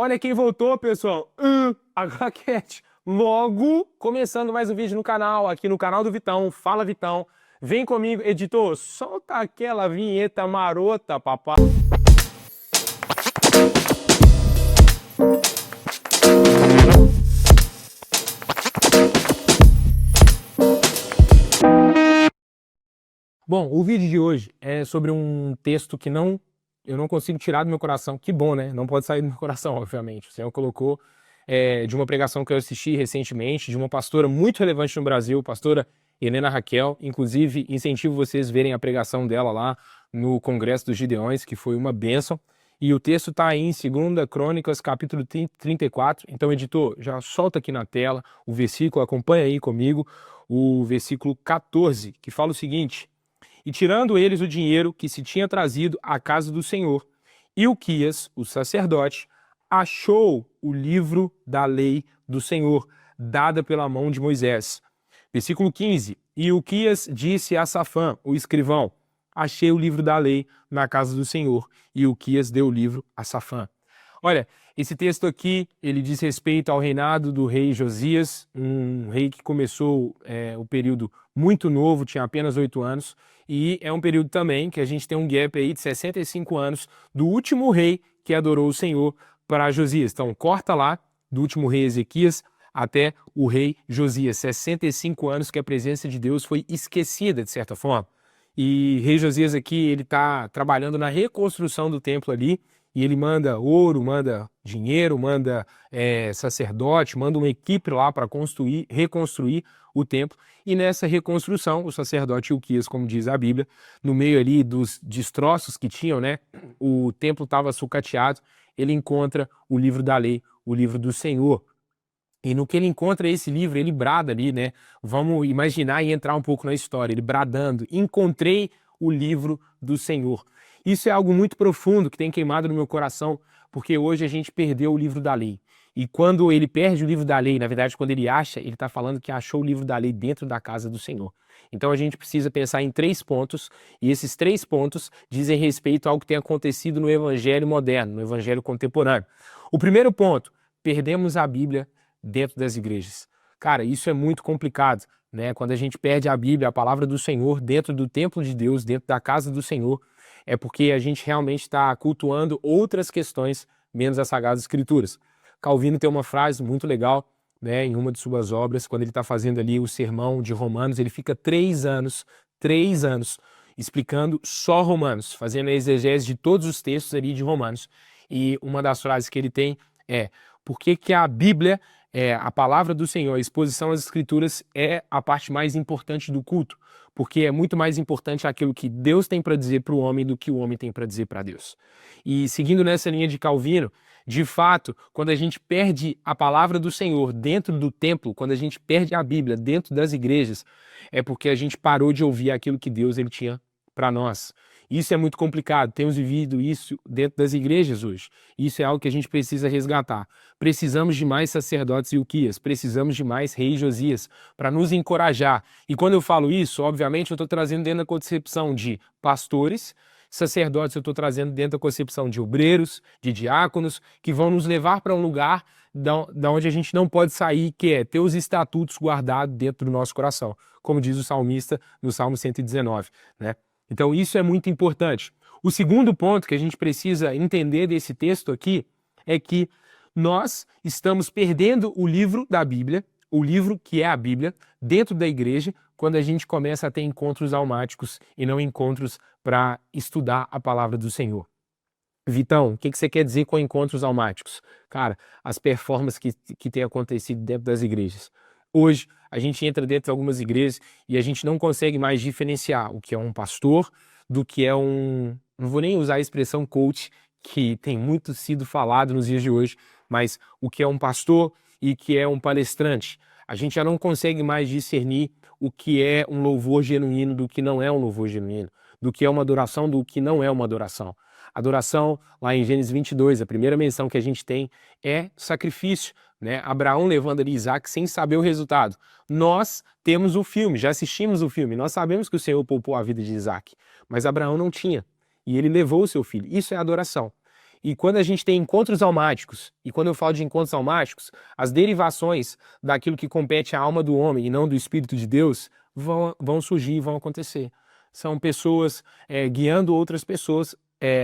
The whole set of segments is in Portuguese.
Olha quem voltou, pessoal. A Raquete. Logo, começando mais um vídeo no canal, aqui no canal do Vitão. Fala, Vitão. Vem comigo, editor. Solta aquela vinheta marota, papai. Bom, o vídeo de hoje é sobre um texto que eu não consigo tirar do meu coração. Que bom, né? Não pode sair do meu coração, obviamente. O Senhor colocou de uma pregação que eu assisti recentemente, de uma pastora muito relevante no Brasil, pastora Helena Raquel. Inclusive, incentivo vocês a verem a pregação dela lá no Congresso dos Gideões, que foi uma bênção. E o texto está aí em 2 Crônicas, capítulo 34. Então, editor, já solta aqui na tela o versículo, acompanha aí comigo, o versículo 14, que fala o seguinte: E tirando eles o dinheiro que se tinha trazido à casa do Senhor, Ilquias, o sacerdote, achou o livro da lei do Senhor, dada pela mão de Moisés. Versículo 15. E Ilquias disse a Safã, o escrivão: Achei o livro da lei na casa do Senhor. E Ilquias deu o livro a Safã. Olha, esse texto aqui, ele diz respeito ao reinado do rei Josias, um rei que começou o período muito novo, tinha apenas 8 anos, e é um período também que a gente tem um gap aí de 65 anos do último rei que adorou o Senhor para Josias. Então, corta lá, do último rei Ezequias até o rei Josias, 65 anos que a presença de Deus foi esquecida, de certa forma. E rei Josias aqui, ele está trabalhando na reconstrução do templo ali, e ele manda ouro, manda dinheiro, manda sacerdote, manda uma equipe lá para reconstruir o templo. E nessa reconstrução, o sacerdote Ilquias, como diz a Bíblia, no meio ali dos destroços que tinham, né, o templo estava sucateado, ele encontra o livro da lei, o livro do Senhor. E no que ele encontra esse livro, ele brada ali, né? Vamos imaginar e entrar um pouco na história, ele bradando: encontrei o livro do Senhor. Isso é algo muito profundo que tem queimado no meu coração, porque hoje a gente perdeu o livro da lei. E quando ele perde o livro da lei, na verdade, quando ele acha, ele está falando que achou o livro da lei dentro da casa do Senhor. Então a gente precisa pensar em 3 pontos, e esses 3 pontos dizem respeito ao que tem acontecido no evangelho moderno, no evangelho contemporâneo. O primeiro ponto: perdemos a Bíblia dentro das igrejas. Cara, isso é muito complicado, né? Quando a gente perde a Bíblia, a palavra do Senhor, dentro do templo de Deus, dentro da casa do Senhor, é porque a gente realmente está cultuando outras questões menos as Sagradas Escrituras. Calvino tem uma frase muito legal, né, em uma de suas obras, quando ele está fazendo ali o sermão de Romanos, ele fica 3 anos, explicando só Romanos, fazendo a exegese de todos os textos ali de Romanos. E uma das frases que ele tem é: por que que a Bíblia, a palavra do Senhor, a exposição às Escrituras, é a parte mais importante do culto? Porque é muito mais importante aquilo que Deus tem para dizer para o homem do que o homem tem para dizer para Deus. E seguindo nessa linha de Calvino, de fato, quando a gente perde a palavra do Senhor dentro do templo, quando a gente perde a Bíblia dentro das igrejas, é porque a gente parou de ouvir aquilo que Deus ele tinha para nós. Isso é muito complicado, temos vivido isso dentro das igrejas hoje. Isso é algo que a gente precisa resgatar. Precisamos de mais sacerdotes Ilquias, precisamos de mais rei Josias para nos encorajar. E quando eu falo isso, obviamente eu estou trazendo dentro da concepção de pastores, sacerdotes eu estou trazendo dentro da concepção de obreiros, de diáconos, que vão nos levar para um lugar da onde a gente não pode sair, que é ter os estatutos guardados dentro do nosso coração, como diz o salmista no Salmo 119, né? Então isso é muito importante. O segundo ponto que a gente precisa entender desse texto aqui é que nós estamos perdendo o livro da Bíblia, o livro que é a Bíblia, dentro da igreja, quando a gente começa a ter encontros almáticos e não encontros para estudar a palavra do Senhor. Vitão, o que você quer dizer com encontros almáticos? Cara, as performances que têm acontecido dentro das igrejas. Hoje, a gente entra dentro de algumas igrejas e a gente não consegue mais diferenciar o que é um pastor do que é um... Não vou nem usar a expressão coach, que tem muito sido falado nos dias de hoje, mas o que é um pastor e o que é um palestrante. A gente já não consegue mais discernir o que é um louvor genuíno do que não é um louvor genuíno, do que é uma adoração do que não é uma adoração. Adoração, lá em Gênesis 22, a primeira menção que a gente tem é sacrifício, né? Abraão levando ali Isaac sem saber o resultado. Nós temos o filme, já assistimos o filme, nós sabemos que o Senhor poupou a vida de Isaac, mas Abraão não tinha, e ele levou o seu filho. Isso é adoração. E quando a gente tem encontros almáticos, e quando eu falo de encontros almáticos, as derivações daquilo que compete à alma do homem e não do Espírito de Deus vão surgir e vão acontecer. São pessoas guiando outras pessoas.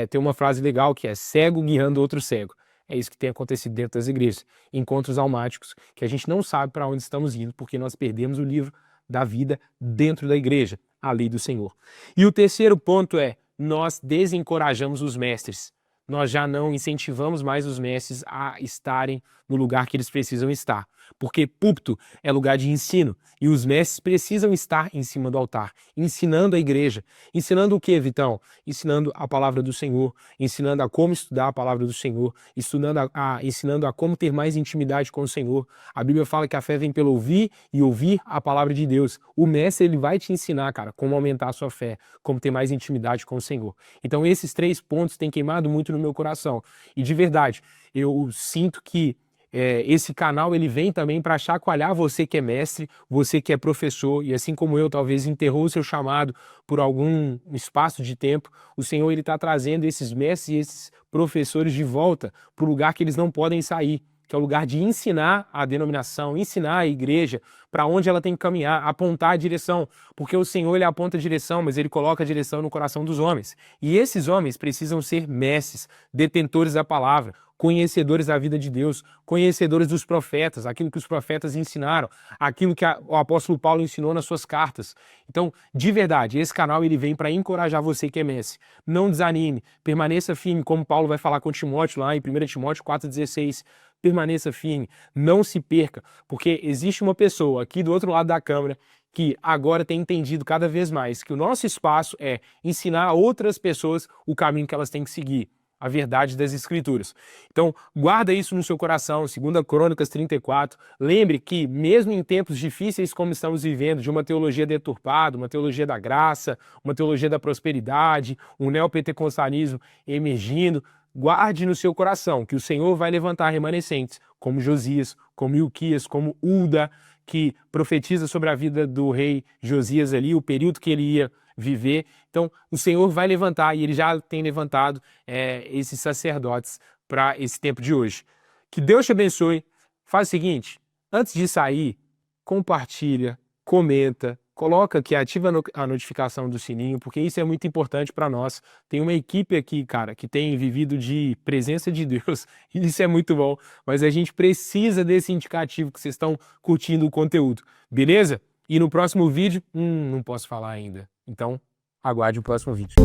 Tem uma frase legal que é cego guiando outro cego. É isso que tem acontecido dentro das igrejas. Encontros almáticos que a gente não sabe para onde estamos indo porque nós perdemos o livro da vida dentro da igreja, a lei do Senhor. E o terceiro ponto é, nós desencorajamos os mestres. Nós já não incentivamos mais os mestres a estarem no lugar que eles precisam estar. Porque púlpito é lugar de ensino e os mestres precisam estar em cima do altar, ensinando a igreja. Ensinando o que, Vitão? Ensinando a palavra do Senhor, ensinando a como estudar a palavra do Senhor, ensinando a como ter mais intimidade com o Senhor. A Bíblia fala que a fé vem pelo ouvir e ouvir a palavra de Deus. O mestre ele vai te ensinar, cara, como aumentar a sua fé, como ter mais intimidade com o Senhor. Então esses 3 pontos têm queimado muito no meu coração. E de verdade, eu sinto que esse canal ele vem também para chacoalhar você que é mestre, você que é professor e assim como eu talvez enterrou o seu chamado por algum espaço de tempo, o Senhor ele está trazendo esses mestres e esses professores de volta para o lugar que eles não podem sair, que é o lugar de ensinar a denominação, ensinar a igreja para onde ela tem que caminhar, apontar a direção, porque o Senhor ele aponta a direção, mas ele coloca a direção no coração dos homens. E esses homens precisam ser mestres, detentores da palavra, conhecedores da vida de Deus, conhecedores dos profetas, aquilo que os profetas ensinaram, aquilo que o apóstolo Paulo ensinou nas suas cartas. Então, de verdade, esse canal ele vem para encorajar você que é mestre. Não desanime, permaneça firme, como Paulo vai falar com Timóteo lá em 1 Timóteo 4,16. Permaneça firme, não se perca, porque existe uma pessoa aqui do outro lado da câmera que agora tem entendido cada vez mais que o nosso espaço é ensinar a outras pessoas o caminho que elas têm que seguir, a verdade das Escrituras. Então, guarda isso no seu coração, 2 Crônicas 34. Lembre que, mesmo em tempos difíceis como estamos vivendo, de uma teologia deturpada, uma teologia da graça, uma teologia da prosperidade, um neopentecostalismo emergindo, guarde no seu coração que o Senhor vai levantar remanescentes, como Josias, como Ilquias, como Ulda, que profetiza sobre a vida do rei Josias ali, o período que ele ia viver. Então, o Senhor vai levantar, e ele já tem levantado esses sacerdotes para esse tempo de hoje. Que Deus te abençoe. Faz o seguinte, antes de sair, compartilha, comenta, coloca aqui, ativa a notificação do sininho, porque isso é muito importante para nós. Tem uma equipe aqui, cara, que tem vivido de presença de Deus, e isso é muito bom, mas a gente precisa desse indicativo que vocês estão curtindo o conteúdo, beleza? E no próximo vídeo, não posso falar ainda, então aguarde o próximo vídeo.